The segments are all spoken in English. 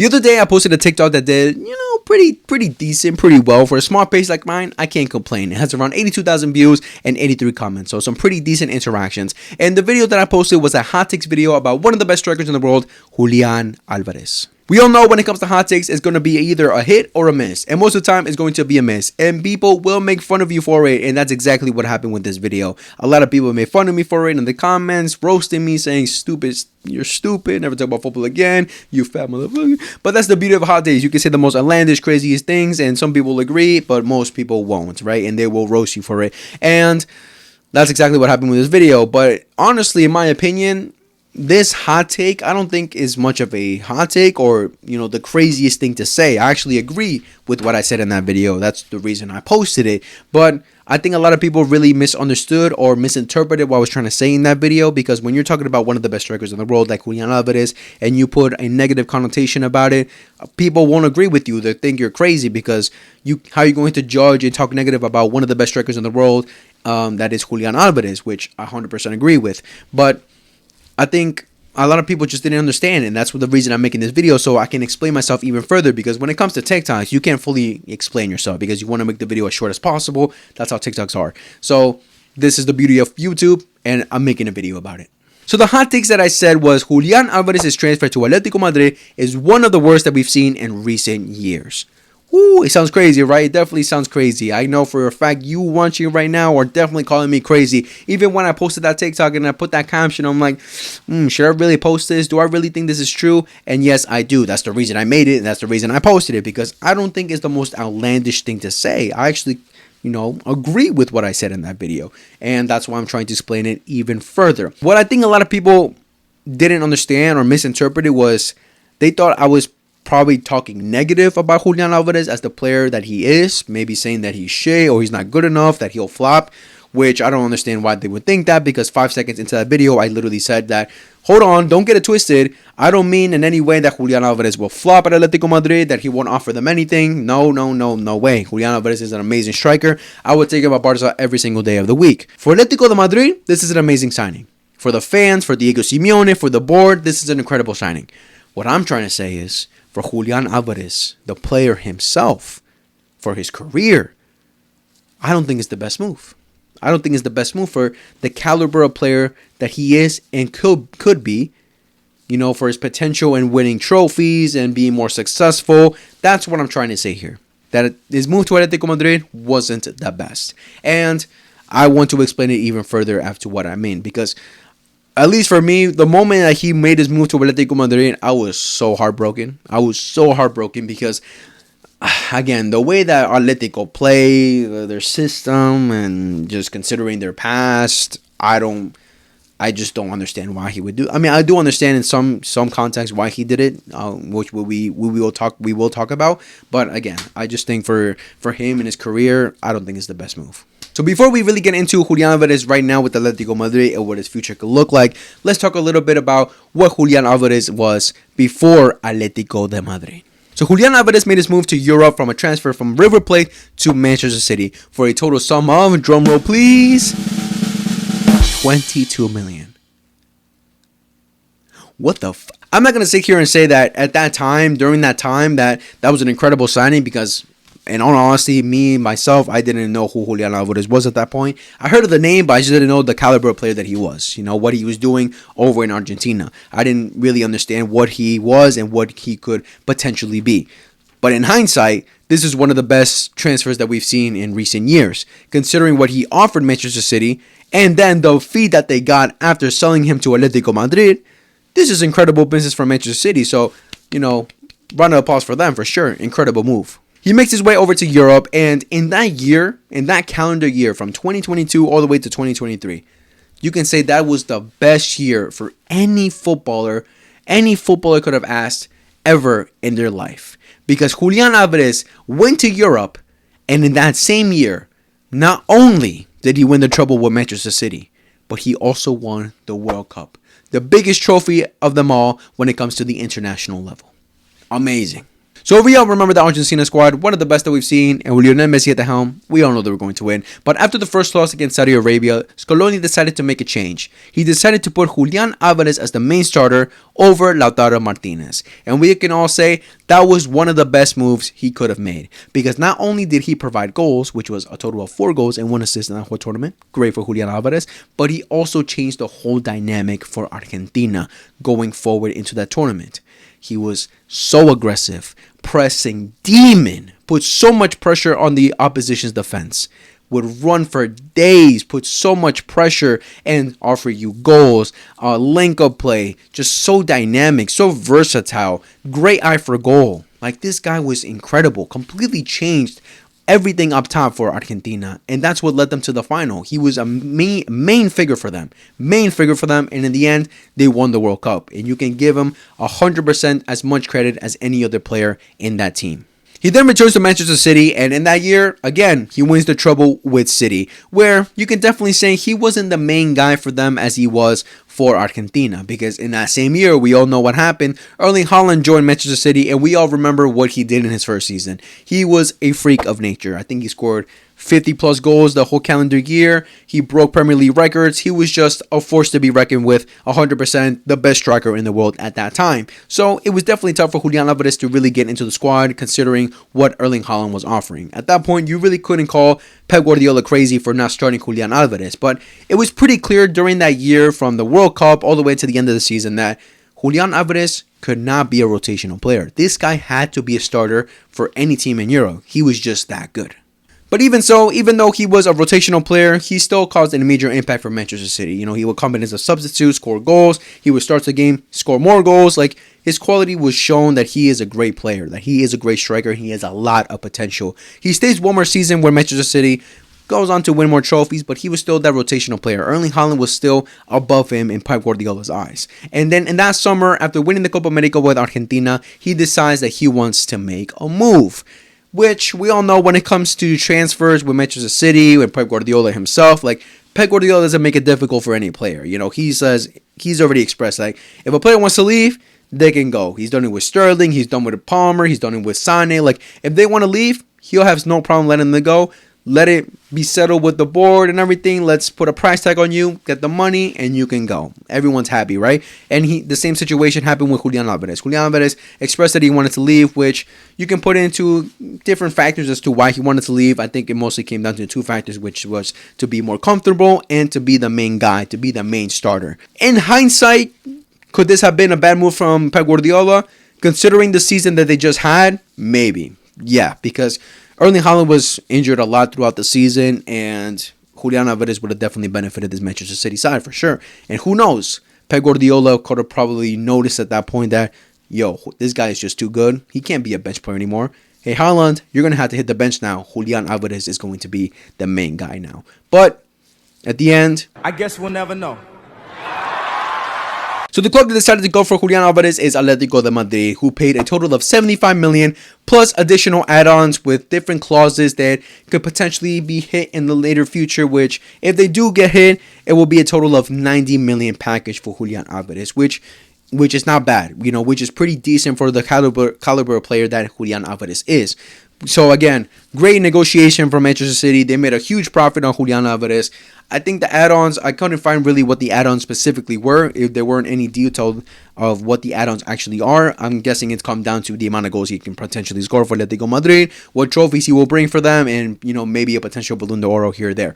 The other day I posted a TikTok that did, pretty decent, pretty well. For a small page like mine, I can't complain. It has around 82,000 views and 83 comments, so some pretty decent interactions. And the video that I posted was a hot takes video about one of the best strikers in the world, Julian Alvarez. We all know when it comes to hot takes, it's going to be either a hit or a miss. And most of the time, it's going to be a miss. And people will make fun of you for it. And that's exactly what happened with this video. A lot of people made fun of me for it in the comments, roasting me, saying, stupid, you're stupid, never talk about football again, you fat motherfucker. But that's the beauty of hot takes. You can say the most outlandish, craziest things, and some people will agree, but most people won't, right? And they will roast you for it. And that's exactly what happened with this video. But honestly, in my opinion, this hot take, I don't think is much of a hot take or, the craziest thing to say. I actually agree with what I said in that video. That's the reason I posted it. But I think a lot of people really misunderstood or misinterpreted what I was trying to say in that video, because when you're talking about one of the best strikers in the world, like Julian Alvarez, and you put a negative connotation about it, people won't agree with you. They think you're crazy because how are you going to judge and talk negative about one of the best strikers in the world, that is Julian Alvarez, which I 100% agree with. But I think a lot of people just didn't understand, and that's the reason I'm making this video, so I can explain myself even further. Because when it comes to TikToks, you can't fully explain yourself because you want to make the video as short as possible. That's how TikToks are. So this is the beauty of YouTube, and I'm making a video about it. So the hot takes that I said was Julian Alvarez's transfer to Atletico Madrid is one of the worst that we've seen in recent years. Ooh, it sounds crazy, right? It definitely sounds crazy. I know for a fact you watching right now are definitely calling me crazy. Even when I posted that TikTok and I put that caption, I'm like, should I really post this? Do I really think this is true? And yes, I do. That's the reason I made it, and that's the reason I posted it, because I don't think it's the most outlandish thing to say. I actually, agree with what I said in that video, and that's why I'm trying to explain it even further. What I think a lot of people didn't understand or misinterpreted was they thought I was probably talking negative about Julian Alvarez as the player that he is, maybe saying that he's shit or he's not good enough, that he'll flop, which I don't understand why they would think that, because 5 seconds into that video, I literally said that, hold on, don't get it twisted. I don't mean in any way that Julian Alvarez will flop at Atletico Madrid, that he won't offer them anything. No way. Julian Alvarez is an amazing striker. I would take him at Barca every single day of the week. For Atletico de Madrid, this is an amazing signing. For the fans, for Diego Simeone, for the board, this is an incredible signing. What I'm trying to say is, for Julian Alvarez, the player himself, for his career, I don't think it's the best move. I don't think it's the best move for the caliber of player that he is and could be, for his potential in winning trophies and being more successful. That's what I'm trying to say here. That his move to Atletico Madrid wasn't the best. And I want to explain it even further as to what I mean, because at least for me, the moment that he made his move to Atletico Madrid, I was so heartbroken. Because, again, the way that Atletico play, their system, and just considering their past, I just don't understand why he would do. I mean, I do understand in some context why he did it, which we will talk about. But again, I just think for him and his career, I don't think it's the best move. So before we really get into Julian Alvarez right now with Atletico Madrid and what his future could look like, let's talk a little bit about what Julian Alvarez was before Atletico de Madrid. So Julian Alvarez made his move to Europe from a transfer from River Plate to Manchester City for a total sum of, drumroll please, 22 million. What the f... I'm not going to sit here and say that at that time, during that time, that was an incredible signing, because in all honesty, myself, I didn't know who Julian Alvarez was at that point. I heard of the name, but I just didn't know the caliber of player that he was. What he was doing over in Argentina. I didn't really understand what he was and what he could potentially be. But in hindsight, this is one of the best transfers that we've seen in recent years, considering what he offered Manchester City and then the fee that they got after selling him to Atletico Madrid. This is incredible business from Manchester City. So, round of applause for them for sure. Incredible move. He makes his way over to Europe, and in that calendar year, from 2022 all the way to 2023, you can say that was the best year for any footballer could have asked ever in their life. Because Julian Alvarez went to Europe, and in that same year, not only did he win the treble with Manchester City, but he also won the World Cup. The biggest trophy of them all when it comes to the international level. Amazing. So we all remember the Argentina squad, one of the best that we've seen, and with Lionel Messi at the helm, we all know they were going to win. But after the first loss against Saudi Arabia, Scaloni decided to make a change. He decided to put Julian Alvarez as the main starter over Lautaro Martinez. And we can all say that was one of the best moves he could have made. Because not only did he provide goals, which was a total of 4 goals and 1 assist in that whole tournament, great for Julian Alvarez, but he also changed the whole dynamic for Argentina going forward into that tournament. He was so aggressive, pressing demon, put so much pressure on the opposition's defense, would run for days, put so much pressure and offer you goals, link-up play, just so dynamic, so versatile, great eye for goal. Like, this guy was incredible, completely changed everything up top for Argentina, and that's what led them to the final. He was a main figure for them, and in the end, they won the World Cup, and you can give him 100% as much credit as any other player in that team. He then returns to Manchester City, and in that year, again, he wins the treble with City, where you can definitely say he wasn't the main guy for them as he was for Argentina, because in that same year, we all know what happened. Erling Haaland joined Manchester City, and we all remember what he did in his first season. He was a freak of nature. I think he scored 50 plus goals the whole calendar year. He broke Premier League records. He was just a force to be reckoned with, 100% the best striker in the world at that time. So it was definitely tough for Julian Alvarez to really get into the squad, considering what Erling Haaland was offering. At that point, you really couldn't call Pep Guardiola crazy for not starting Julian Alvarez, but it was pretty clear during that year, from the World Cup all the way to the end of the season, that Julian Alvarez could not be a rotational player. This guy had to be a starter for any team in Europe. He was just that good. But even so, even though he was a rotational player, he still caused a major impact for Manchester City. You know, he would come in as a substitute, score goals. He would start the game, score more goals. Like, his quality was shown that he is a great player, that he is a great striker. He has a lot of potential. He stays one more season with Manchester City, goes on to win more trophies, but he was still that rotational player. Erling Haaland was still above him in Pep Guardiola's eyes. And then in that summer, after winning the Copa America with Argentina, he decides that he wants to make a move, which we all know when it comes to transfers with Manchester City, with Pep Guardiola himself, like, Pep Guardiola doesn't make it difficult for any player. You know, he says, he's already expressed, like, if a player wants to leave, they can go. He's done it with Sterling, he's done with Palmer, he's done it with Sané. Like, if they want to leave, he'll have no problem letting them go. Let it be settled with the board and everything. Let's put a price tag on you, get the money, and you can go. Everyone's happy, right? And the same situation happened with Julian Alvarez. Julian Alvarez expressed that he wanted to leave, which you can put into different factors as to why he wanted to leave. I think it mostly came down to 2 factors, which was to be more comfortable and to be the main guy, to be the main starter. In hindsight, could this have been a bad move from Pep Guardiola? Considering the season that they just had, maybe. Yeah, because Erling Haaland was injured a lot throughout the season, and Julian Alvarez would have definitely benefited this Manchester City side for sure. And who knows, Pep Guardiola could have probably noticed at that point that, yo, this guy is just too good. He can't be a bench player anymore. Hey, Haaland, you're going to have to hit the bench now. Julian Alvarez is going to be the main guy now. But at the end, I guess we'll never know. So the club that decided to go for Julian Alvarez is Atletico de Madrid, who paid a total of 75 million plus additional add-ons with different clauses that could potentially be hit in the later future, which if they do get hit, it will be a total of 90 million package for Julian Alvarez, which is not bad, you know, which is pretty decent for the caliber of player that Julian Alvarez is. So again, great negotiation for Manchester City. They made a huge profit on Julian Alvarez. I think the add-ons, I couldn't find really what the add-ons specifically were, if there weren't any detail of what the add-ons actually are. I'm guessing it's come down to the amount of goals he can potentially score for Atletico Madrid, what trophies he will bring for them, and, you know, maybe a potential Balloon d'Oro here or there.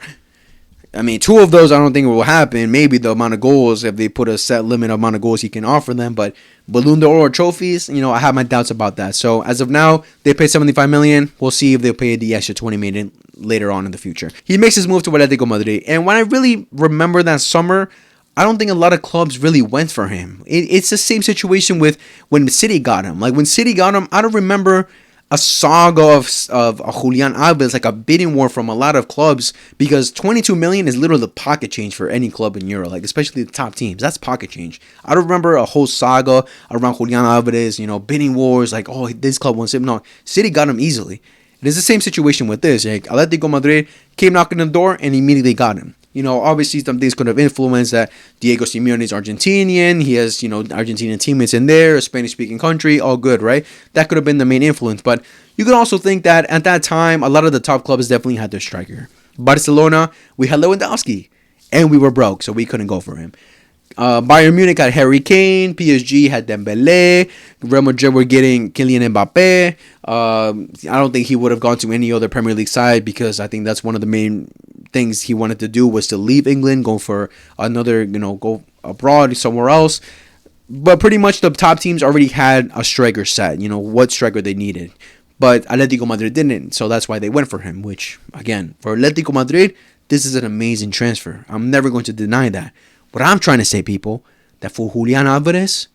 I mean, 2 of those I don't think will happen. Maybe the amount of goals, if they put a set limit amount of goals he can offer them. But Balloon d'Oro trophies, you know, I have my doubts about that. So as of now, they pay 75 million. We'll see if they pay the extra 20 million later on in the future. He makes his move to Atletico Madrid. And when I really remember that summer, I don't think a lot of clubs really went for him. It's the same situation with when City got him. Like, when City got him, I don't remember a saga of Julian Alvarez, like a bidding war from a lot of clubs, because 22 million is literally the pocket change for any club in Europe, like especially the top teams. That's pocket change. I don't remember a whole saga around Julian Alvarez, you know, bidding wars, like, oh, this club wants him. No, City got him easily. It is the same situation with this. Like, Atletico Madrid came knocking on the door and immediately got him. Obviously some things could have influenced that Diego Simeone is Argentinian. He has, Argentinian teammates in there, a Spanish-speaking country, all good, right? That could have been the main influence. But you could also think that at that time, a lot of the top clubs definitely had their striker. Barcelona, we had Lewandowski, and we were broke, so we couldn't go for him. Bayern Munich had Harry Kane. PSG had Dembele. Real Madrid were getting Kylian Mbappe. I don't think he would have gone to any other Premier League side because I think that's one of the main things he wanted to do was to leave England, go for another, go abroad somewhere else. But pretty much the top teams already had a striker set, what striker they needed. But Atletico Madrid didn't, so that's why they went for him, which, again, for Atletico Madrid, this is an amazing transfer. I'm never going to deny that. What I'm trying to say, people, that for Julian Alvarez,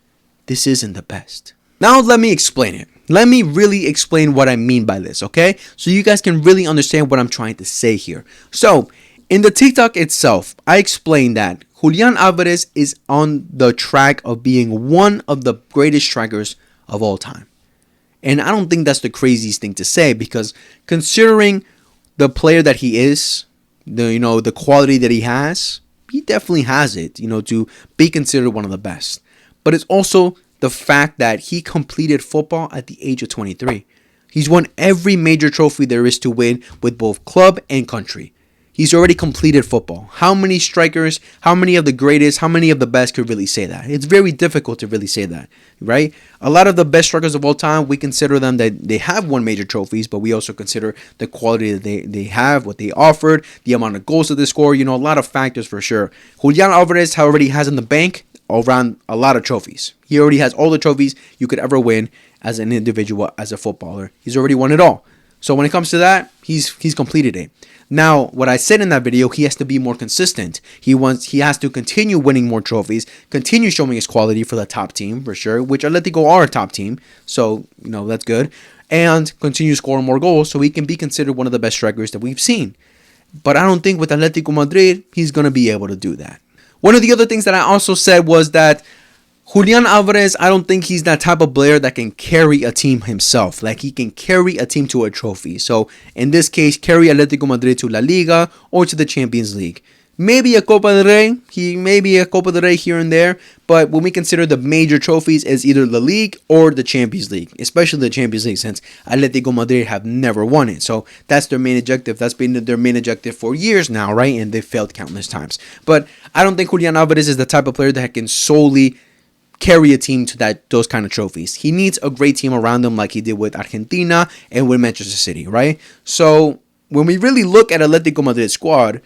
this isn't the best. Now let me explain it. Let me really explain what I mean by this, okay? So you guys can really understand what I'm trying to say here. So, in the TikTok itself, I explained that Julian Alvarez is on the track of being one of the greatest strikers of all time. And I don't think that's the craziest thing to say because considering the player that he is, the quality that he has, he definitely has it, to be considered one of the best. But it's also the fact that he completed football at the age of 23. He's won every major trophy there is to win with both club and country. He's already completed football. How many strikers, how many of the greatest, how many of the best could really say that? It's very difficult to really say that, right? A lot of the best strikers of all time, we consider them that they have won major trophies, but we also consider the quality that they have, what they offered, the amount of goals that they score, a lot of factors for sure. Julian Alvarez already has in the bank around a lot of trophies. He already has all the trophies you could ever win as an individual, as a footballer. He's already won it all. So when it comes to that, he's completed it. Now, what I said in that video, he has to be more consistent. He has to continue winning more trophies, continue showing his quality for the top team, for sure, which Atletico are a top team, so, that's good, and continue scoring more goals so he can be considered one of the best strikers that we've seen. But I don't think with Atletico Madrid, he's going to be able to do that. One of the other things that I also said was that Julian Alvarez, I don't think he's that type of player that can carry a team himself. Like, he can carry a team to a trophy. So, in this case, carry Atletico Madrid to La Liga or to the Champions League. Maybe a Copa del Rey. Maybe a Copa del Rey here and there. But when we consider the major trophies as either the League or the Champions League. Especially the Champions League, since Atletico Madrid have never won it. So, that's their main objective. That's been their main objective for years now, right? And they've failed countless times. But I don't think Julian Alvarez is the type of player that can solely carry a team to those kind of trophies. He needs a great team around him like he did with Argentina and with Manchester City, right? So when we really look at Atletico Madrid's squad,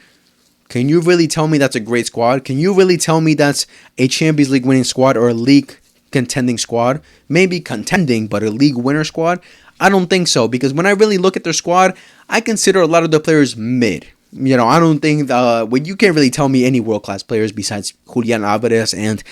can you really tell me that's a great squad? Can you really tell me that's a Champions League winning squad or a league contending squad? Maybe contending, but a league winner squad? I don't think so, because when I really look at their squad, I consider a lot of the players mid. I don't think you can't really tell me any world-class players besides Julian Alvarez and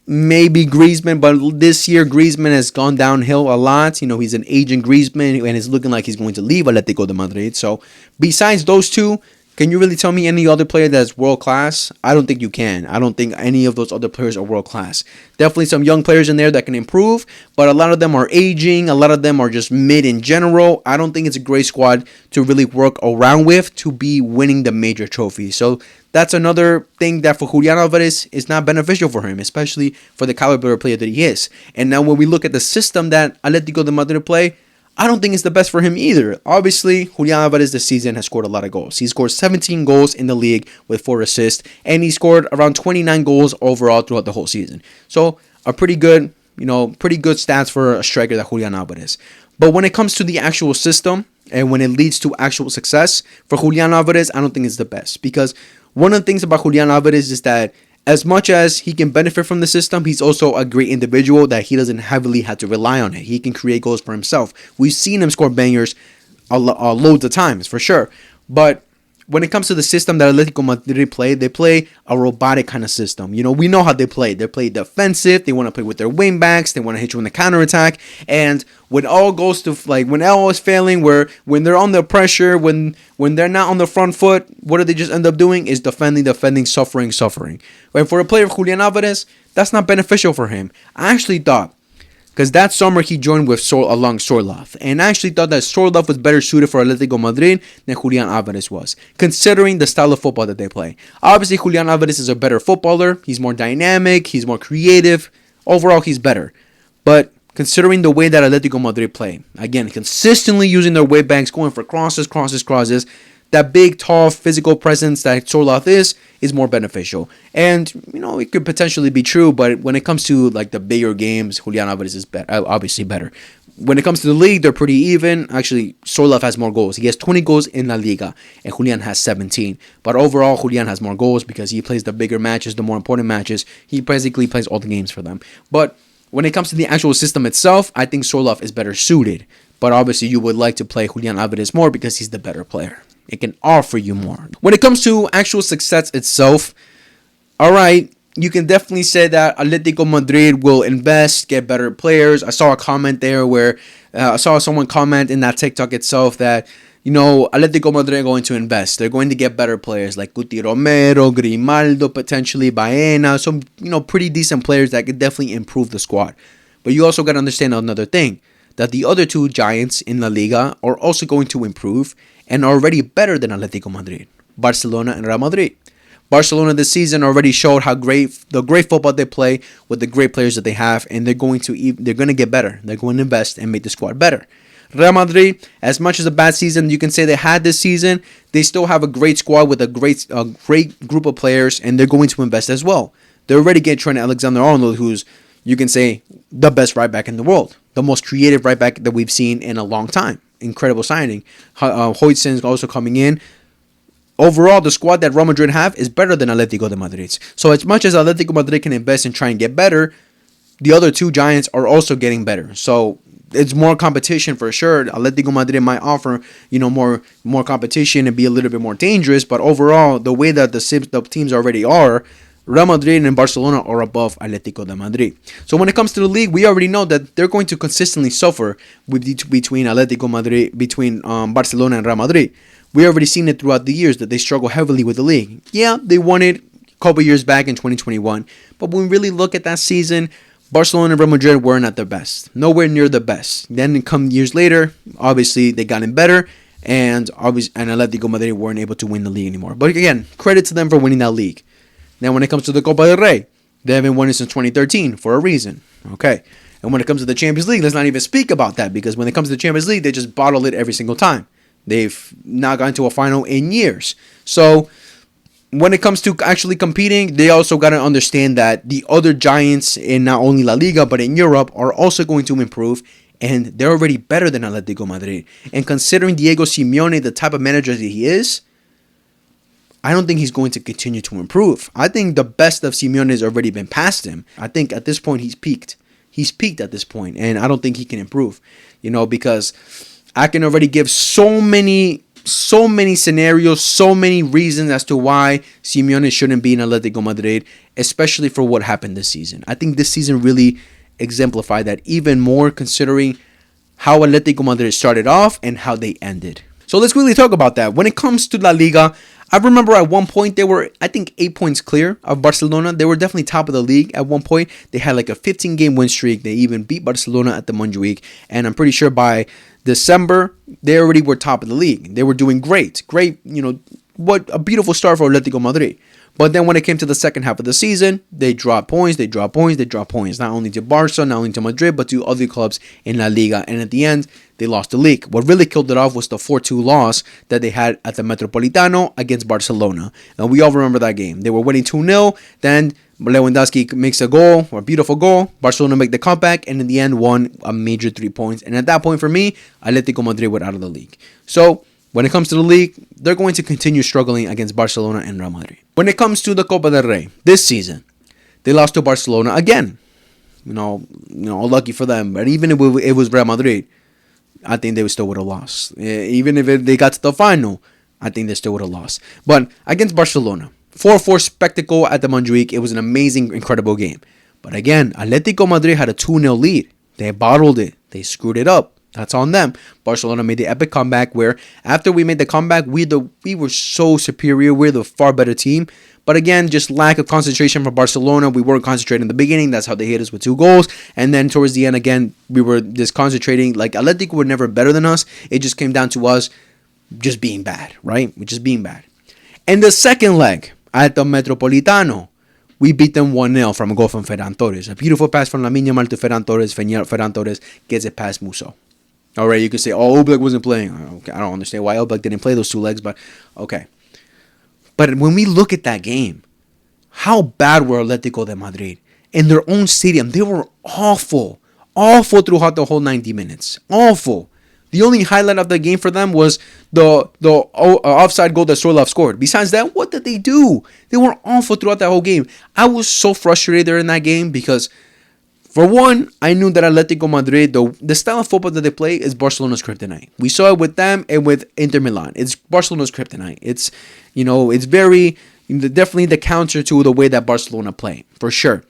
maybe Griezmann, but this year Griezmann has gone downhill a lot. He's an aging Griezmann, and it's looking like he's going to leave Atletico de Madrid. So, besides those two, can you really tell me any other player that's world class? I don't think you can. I don't think any of those other players are world class. Definitely some young players in there that can improve, but a lot of them are aging. A lot of them are just mid in general. I don't think it's a great squad to really work around with to be winning the major trophies. So that's another thing that for Julian Alvarez is not beneficial for him, especially for the caliber of player that he is. And now when we look at the system that Atletico de Madrid play, I don't think it's the best for him either. Obviously, Julian Alvarez this season has scored a lot of goals. He scored 17 goals in the league with 4 assists, and he scored around 29 goals overall throughout the whole season. So, a pretty good stats for a striker like Julian Alvarez. But when it comes to the actual system, and when it leads to actual success, for Julian Alvarez, I don't think it's the best. Because one of the things about Julian Alvarez is that as much as he can benefit from the system, he's also a great individual that he doesn't heavily have to rely on it. He can create goals for himself. We've seen him score bangers loads of times, for sure. But when it comes to the system that Atletico Madrid play, they play a robotic kind of system. We know how they play. They play defensive. They want to play with their wing backs. They want to hit you in the counterattack. And when all goes to, when all is failing, when they're under pressure, when they're not on the front foot, what do they just end up doing is defending, suffering. And for a player of Julian Alvarez, that's not beneficial for him. I actually thought Because that summer he joined with along Sorloth, and I actually thought that Sorloth was better suited for Atletico Madrid than Julian Alvarez was, considering the style of football that they play. Obviously, Julian Alvarez is a better footballer. He's more dynamic. He's more creative. Overall, he's better. But considering the way that Atletico Madrid play, again, consistently using their way backs, going for crosses, that big, tall, physical presence that Sorloth is more beneficial. And, it could potentially be true, but when it comes to, like, the bigger games, Julian Alvarez is obviously better. When it comes to the league, they're pretty even. Actually, Sorloth has more goals. He has 20 goals in La Liga, and Julian has 17. But overall, Julian has more goals because he plays the bigger matches, the more important matches. He basically plays all the games for them. But when it comes to the actual system itself, I think Sorloth is better suited. But obviously, you would like to play Julian Alvarez more because he's the better player. It can offer you more. When it comes to actual success itself, alright, you can definitely say that Atletico Madrid will invest, get better players. I saw a comment there where I saw someone comment in that TikTok itself that, Atletico Madrid are going to invest. They're going to get better players like Guti Romero, Grimaldo, potentially Baena. Some, pretty decent players that could definitely improve the squad. But you also got to understand another thing, that the other two giants in La Liga are also going to improve and are already better than Atletico Madrid, Barcelona and Real Madrid. Barcelona this season already showed how great football they play with the great players that they have, and they're going to get better. They're going to invest and make the squad better. Real Madrid, as much as a bad season you can say they had this season, they still have a great squad with a great group of players, and they're going to invest as well. They're already getting Trent Alexander-Arnold, who's, you can say, the best right back in the world, the most creative right back that we've seen in a long time. Incredible signing. Hottake is also coming in. Overall, the squad that Real Madrid have is better than Atletico de Madrid's. So as much as Atletico Madrid can invest and try and get better, the other two giants are also getting better. So it's more competition for sure. Atletico Madrid might offer, more competition and be a little bit more dangerous. But overall, the way that the teams already are, Real Madrid and Barcelona are above Atletico de Madrid. So when it comes to the league, we already know that they're going to consistently suffer between Atletico Madrid, between Barcelona and Real Madrid. We already seen it throughout the years that they struggle heavily with the league. Yeah, they won it a couple years back in 2021, but when we really look at that season, Barcelona and Real Madrid weren't at their best, nowhere near the best. Then come years later, obviously they got in better, and Atletico Madrid weren't able to win the league anymore. But again, credit to them for winning that league. Now, when it comes to the Copa del Rey, they haven't won it since 2013 for a reason. Okay. And when it comes to the Champions League, let's not even speak about that, because when it comes to the Champions League, they just bottle it every single time. They've not gotten to a final in years. So when it comes to actually competing, they also got to understand that the other giants in not only La Liga, but in Europe are also going to improve, and they're already better than Atletico Madrid. And considering Diego Simeone, the type of manager that he is, I don't think he's going to continue to improve. I think the best of Simeone has already been past him. I think at this point he's peaked. He's peaked at this point, and I don't think he can improve. Because I can already give so many scenarios, so many reasons as to why Simeone shouldn't be in Atletico Madrid, especially for what happened this season. I think this season really exemplified that even more, considering how Atletico Madrid started off and how they ended. So let's really talk about that. When it comes to La Liga, I remember at one point they were, I think, 8 points clear of Barcelona. They were definitely top of the league at one point. They had like a 15-game win streak. They even beat Barcelona at the Montjuic. And I'm pretty sure by December, they already were top of the league. They were doing great. Great, what a beautiful start for Atletico Madrid. But then when it came to the second half of the season, they dropped points. Not only to Barca, not only to Madrid, but to other clubs in La Liga. And at the end, they lost the league. What really killed it off was the 4-2 loss that they had at the Metropolitano against Barcelona. And we all remember that game. They were winning 2-0. Then Lewandowski makes a goal, or a beautiful goal. Barcelona make the comeback, and in the end won a major 3 points. And at that point for me, Atletico Madrid were out of the league. So when it comes to the league, they're going to continue struggling against Barcelona and Real Madrid. When it comes to the Copa del Rey, this season, they lost to Barcelona again. Lucky for them. But even if it was Real Madrid, I think they still would have lost. Even if they got to the final, I think they still would have lost. But against Barcelona, 4-4 spectacle at the Montjuic. It was an amazing, incredible game. But again, Atletico Madrid had a 2-0 lead. They bottled it. They screwed it up. That's on them. Barcelona made the epic comeback where after we made the comeback, we were so superior. We're the far better team. But again, just lack of concentration from Barcelona. We weren't concentrating in the beginning. That's how they hit us with 2 goals. And then towards the end, again, we were just concentrating. Like, Atletico were never better than us. It just came down to us just being bad, right? We're just being bad. And the second leg at the Metropolitano, we beat them 1-0 from a goal from Ferran Torres. A beautiful pass from Lamine Yamal to Ferran Torres. Ferran Torres gets it past Musso. All right, you could say, oh, Oblak wasn't playing. Okay, I don't understand why Oblak didn't play those 2 legs, but okay. But when we look at that game, how bad were Atletico de Madrid? In their own stadium, they were awful. Awful throughout the whole 90 minutes. Awful. The only highlight of the game for them was the offside goal that Sorloth scored. Besides that, what did they do? They were awful throughout that whole game. I was so frustrated there in that game because, for one, I knew that Atletico Madrid, the style of football that they play is Barcelona's kryptonite. We saw it with them and with Inter Milan. It's Barcelona's kryptonite. It's, it's very, definitely the counter to the way that Barcelona play, for sure.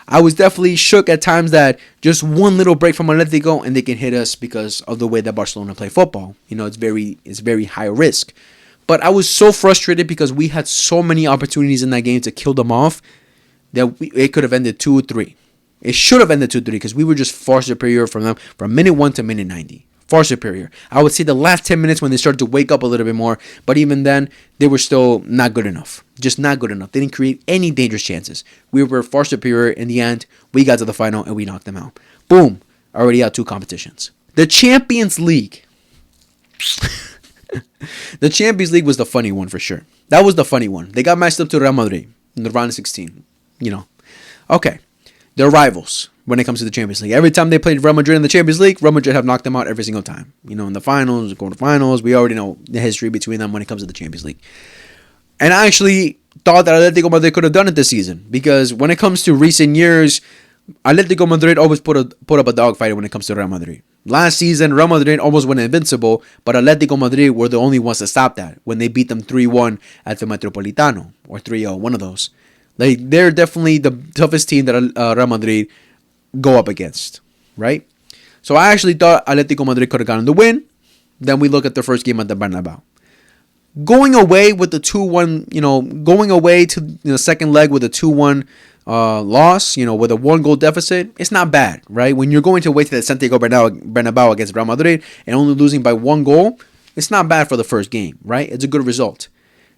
I was definitely shook at times that just one little break from Atletico and they can hit us because of the way that Barcelona play football. It's very high risk. But I was so frustrated because we had so many opportunities in that game to kill them off that it could have ended 2-3. It should have ended 2-3 because we were just far superior from them from minute 1 to minute 90. Far superior. I would say the last 10 minutes when they started to wake up a little bit more, but even then, they were still not good enough. Just not good enough. They didn't create any dangerous chances. We were far superior. In the end, we got to the final and we knocked them out. Boom. Already out 2 competitions. The Champions League. The Champions League was the funny one for sure. That was the funny one. They got matched up to Real Madrid in the round of 16. Okay. They're rivals when it comes to the Champions League. Every time they played Real Madrid in the Champions League, Real Madrid have knocked them out every single time. In the finals, the quarterfinals, we already know the history between them when it comes to the Champions League. And I actually thought that Atletico Madrid could have done it this season because when it comes to recent years, Atletico Madrid always put up a dogfight when it comes to Real Madrid. Last season, Real Madrid almost went invincible, but Atletico Madrid were the only ones to stop that when they beat them 3-1 at the Metropolitano or 3-0, one of those. They're definitely the toughest team that Real Madrid go up against, right? So I actually thought Atletico Madrid could have gotten the win. Then we look at the first game at the Bernabeu. Going away with the 2-1, going away to the second leg with a 2-1 loss, with a 1-goal deficit, it's not bad, right? When you're going to away to the Santiago Bernabeu against Real Madrid and only losing by 1 goal, it's not bad for the first game, right? It's a good result.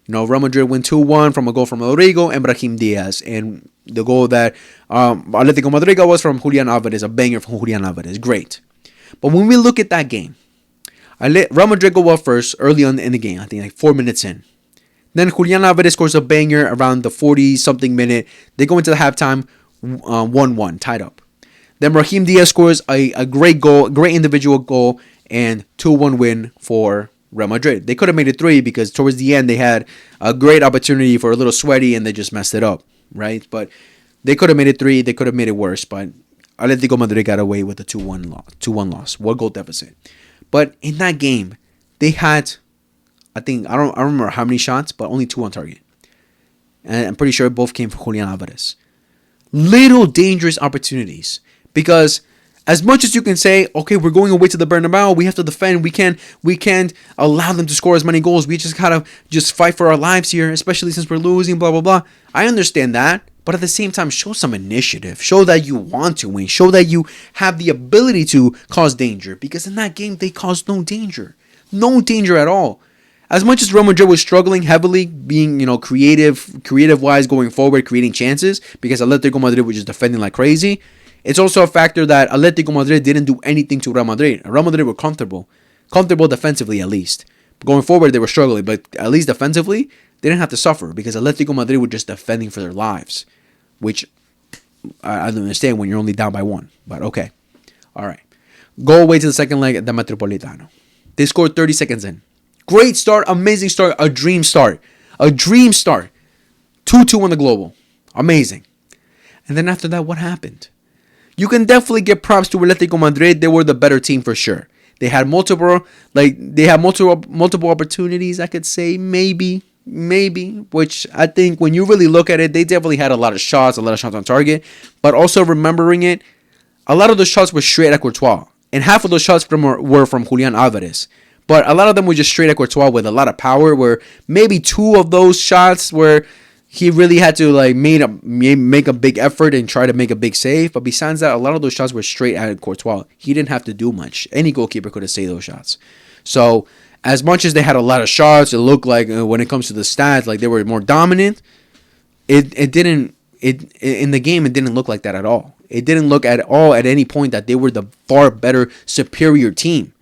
Real Madrid win 2-1 from a goal from Rodrigo and Brahim Diaz. And the goal that Atletico Madrid got was from Julian Alvarez, a banger from Julian Alvarez. Great. But when we look at that game, Real Madrid go up first early on in the game, I think like 4 minutes in. Then Julian Alvarez scores a banger around the 40-something minute. They go into the halftime 1-1, tied up. Then Brahim Diaz scores a great goal, great individual goal, and 2-1 win for Real Madrid. They could have made it 3 because towards the end they had a great opportunity for a little sweaty and they just messed it up, right? But they could have made it 3. They could have made it worse, but Atletico Madrid got away with a 2-1 loss, 1-goal deficit. But in that game, they had, I don't remember how many shots, but only 2 on target. And I'm pretty sure both came from Julian Alvarez. Little dangerous opportunities because as much as you can say, okay, we're going away to the Bernabeu, we have to defend. We can't allow them to score as many goals. We just gotta fight for our lives here, especially since we're losing. Blah blah blah. I understand that, but at the same time, show some initiative. Show that you want to win. Show that you have the ability to cause danger. Because in that game, they caused no danger at all. As much as Real Madrid was struggling heavily, being creative wise going forward, creating chances, because Atletico Madrid was just defending like crazy. It's also a factor that Atletico Madrid didn't do anything to Real Madrid. Real Madrid were comfortable defensively at least. Going forward, they were struggling, but at least defensively, they didn't have to suffer because Atletico Madrid were just defending for their lives, which I don't understand when you're only down by 1. But okay, all right. Go away to the second leg at the Metropolitano. They scored 30 seconds in. Great start, amazing start, a dream start. 2-2 on the global. Amazing. And then after that, what happened? You can definitely give props to Atletico Madrid. They were the better team for sure. They had multiple opportunities, I could say, maybe, which I think when you really look at it, they definitely had a lot of shots on target. But also remembering it, a lot of the shots were straight at Courtois. and half of those shots were from Julian Alvarez. But a lot of them were just straight at Courtois with a lot of power, where maybe 2 of those shots where he really had to like make a big effort and try to make a big save. But besides that, a lot of those shots were straight at Courtois. He didn't have to do much. Any goalkeeper could have saved those shots. So as much as they had a lot of shots, it looked like when it comes to the stats, like they were more dominant. It didn't in the game. It didn't look like that at all. It didn't look at all at any point that they were the far better, superior team.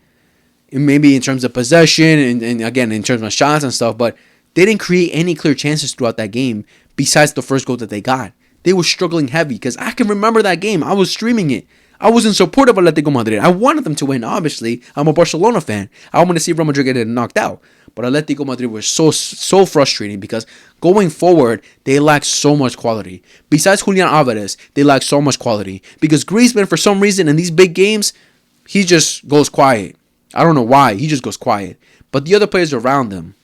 Maybe in terms of possession and again in terms of shots and stuff, but they didn't create any clear chances throughout that game besides the first goal that they got. They were struggling heavy because I can remember that game. I was streaming it. I was in support of Atletico Madrid. I wanted them to win, obviously. I'm a Barcelona fan. I want to see Real Madrid get knocked out. But Atletico Madrid was so frustrating because going forward, they lack so much quality. Besides Julian Alvarez, they lack so much quality. Because Griezmann, for some reason, in these big games, he just goes quiet. I don't know why. He just goes quiet. But the other players around him,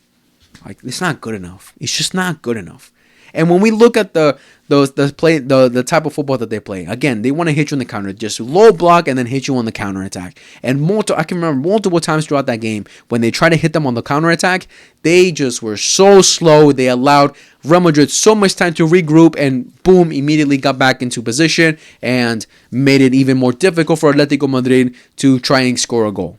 like, it's not good enough. It's just not good enough. And when we look at the type of football that they play, again, they want to hit you on the counter, just low block and then hit you on the counter attack. And I can remember multiple times throughout that game when they tried to hit them on the counter attack, they just were so slow. They allowed Real Madrid so much time to regroup and boom, immediately got back into position and made it even more difficult for Atletico Madrid to try and score a goal.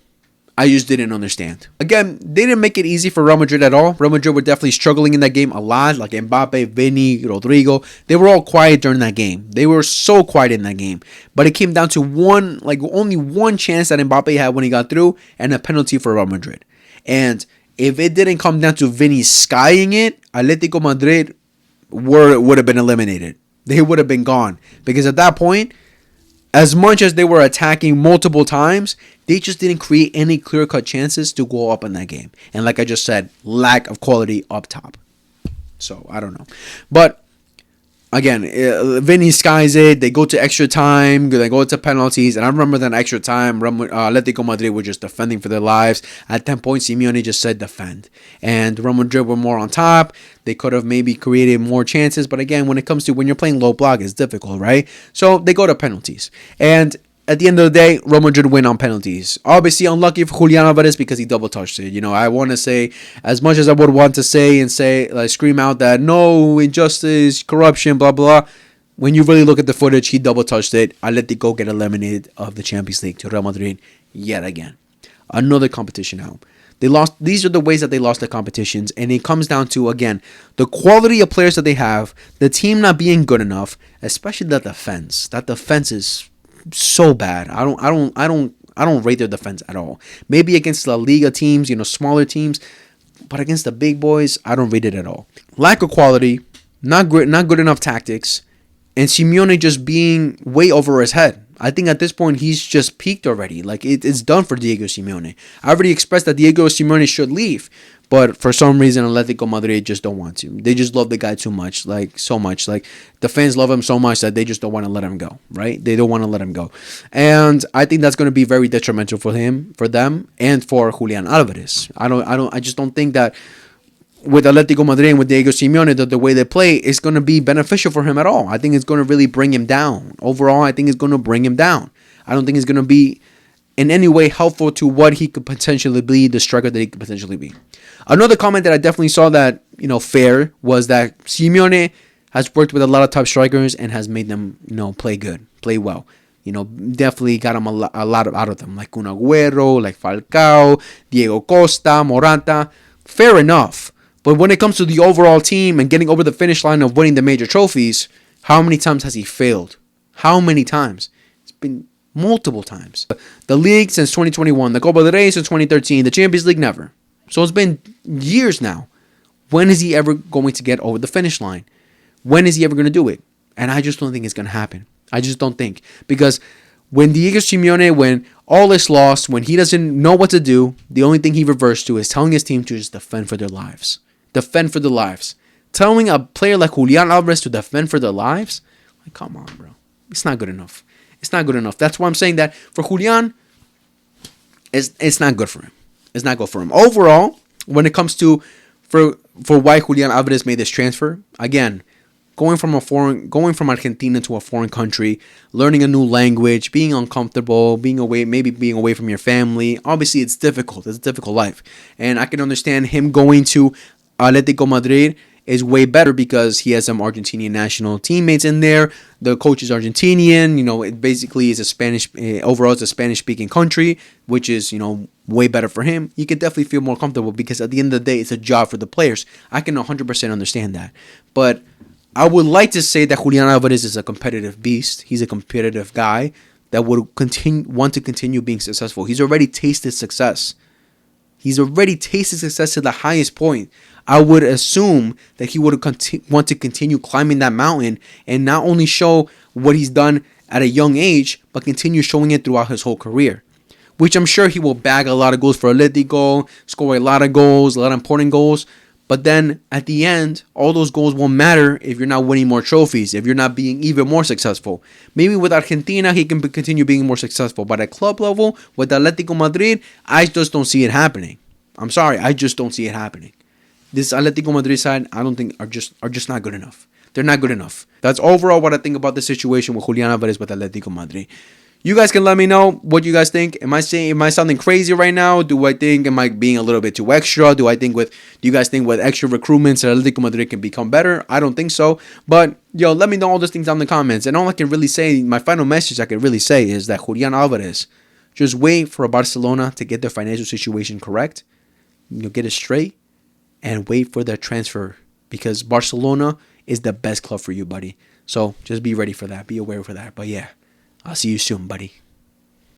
I just didn't understand. Again, they didn't make it easy for Real Madrid at all. Real Madrid were definitely struggling in that game a lot. Like Mbappe, Vini, Rodrigo. They were all quiet during that game. They were so quiet in that game. But it came down to only one chance that Mbappe had when he got through and a penalty for Real Madrid. And if it didn't come down to Vini skying it, Atletico Madrid would have been eliminated. They would have been gone. Because at that point, as much as they were attacking multiple times, they just didn't create any clear-cut chances to go up in that game. And like I just said, lack of quality up top. So, I don't know. But, again, Vinny skies it. They go to extra time. They go to penalties. And I remember that extra time, Atletico Madrid were just defending for their lives. At 10 points, Simeone just said defend. And Real Madrid were more on top. They could have maybe created more chances. But again, when you're playing low block, it's difficult, right? So they go to penalties. And at the end of the day, Real Madrid win on penalties. Obviously, unlucky for Julian Alvarez because he double touched it. You know, I want to say, as much as I would want to say, scream out that no, injustice, corruption, blah, blah. When you really look at the footage, he double touched it. Atletico get eliminated of the Champions League to Real Madrid yet again. Another competition out. They lost. These are the ways that they lost the competitions, and it comes down to, again, the quality of players that they have, the team not being good enough, especially the defense. That defense is so bad. I don't rate their defense at all. Maybe against La Liga teams, smaller teams, but against the big boys, I don't rate it at all. Lack of quality, not good enough tactics, and Simeone just being way over his head. I think at this point, he's just peaked already. Like, it's done for Diego Simeone. I already expressed that Diego Simeone should leave, but for some reason, Atletico Madrid just don't want to. They just love the guy too much, so much. Like, the fans love him so much that they just don't want to let him go, right? They don't want to let him go. And I think that's going to be very detrimental for them, and for Julian Alvarez. I just don't think that with Atletico Madrid and with Diego Simeone, the way they play is going to be beneficial for him at all. I think it's going to really bring him down. Overall, I think it's going to bring him down. I don't think it's going to be in any way helpful to what he could potentially be, the striker that he could potentially be. Another comment that I definitely saw that, fair, was that Simeone has worked with a lot of top strikers and has made them, play good, play well. Definitely got him a lot out of them, like Kun Agüero, like Falcao, Diego Costa, Morata. Fair enough. But when it comes to the overall team and getting over the finish line of winning the major trophies, how many times has he failed? How many times? It's been multiple times. The league since 2021, the Copa del Rey since 2013, the Champions League never. So it's been years now. When is he ever going to get over the finish line? When is he ever going to do it? And I just don't think it's going to happen. I just don't think. Because when Diego Simeone, when all is lost, when he doesn't know what to do, the only thing he reverts to is telling his team to just defend for their lives. Defend for their lives. Telling a player like Julian Alvarez to defend for their lives? Like, come on, bro. It's not good enough. It's not good enough. That's why I'm saying that for Julian, it's not good for him. It's not good for him. Overall, when it comes to for why Julian Alvarez made this transfer, again, going from Argentina to a foreign country, learning a new language, being uncomfortable, being away from your family. Obviously, it's difficult. It's a difficult life, and I can understand him going to Atletico Madrid is way better because he has some Argentinian national teammates in there. The coach is Argentinian. It basically is a Spanish. Overall, it's a Spanish-speaking country, which is way better for him. You can definitely feel more comfortable because at the end of the day, it's a job for the players. I can 100% understand that, but I would like to say that Julian Alvarez is a competitive beast. He's a competitive guy that would want to continue being successful. He's already tasted success. He's already tasted success to the highest point. I would assume that he would want to continue climbing that mountain and not only show what he's done at a young age, but continue showing it throughout his whole career. Which I'm sure he will bag a lot of goals for Atletico, score a lot of goals, a lot of important goals. But then at the end, all those goals won't matter if you're not winning more trophies, if you're not being even more successful. Maybe with Argentina, he can continue being more successful. But at club level, with Atletico Madrid, I just don't see it happening. I'm sorry, I just don't see it happening. This Atletico Madrid side, I don't think are just not good enough. They're not good enough. That's overall what I think about the situation with Julian Alvarez with Atletico Madrid. You guys can let me know what you guys think. Am I sounding crazy right now? Am I being a little bit too extra? Do you guys think with extra recruitments Atletico Madrid can become better? I don't think so. But let me know all those things down in the comments. And all I can really say, my final message I can really say is that Julian Alvarez, just wait for Barcelona to get their financial situation correct. Get it straight and wait for their transfer because Barcelona is the best club for you, buddy. So just be ready for that. Be aware for that. But yeah. I'll see you soon, buddy.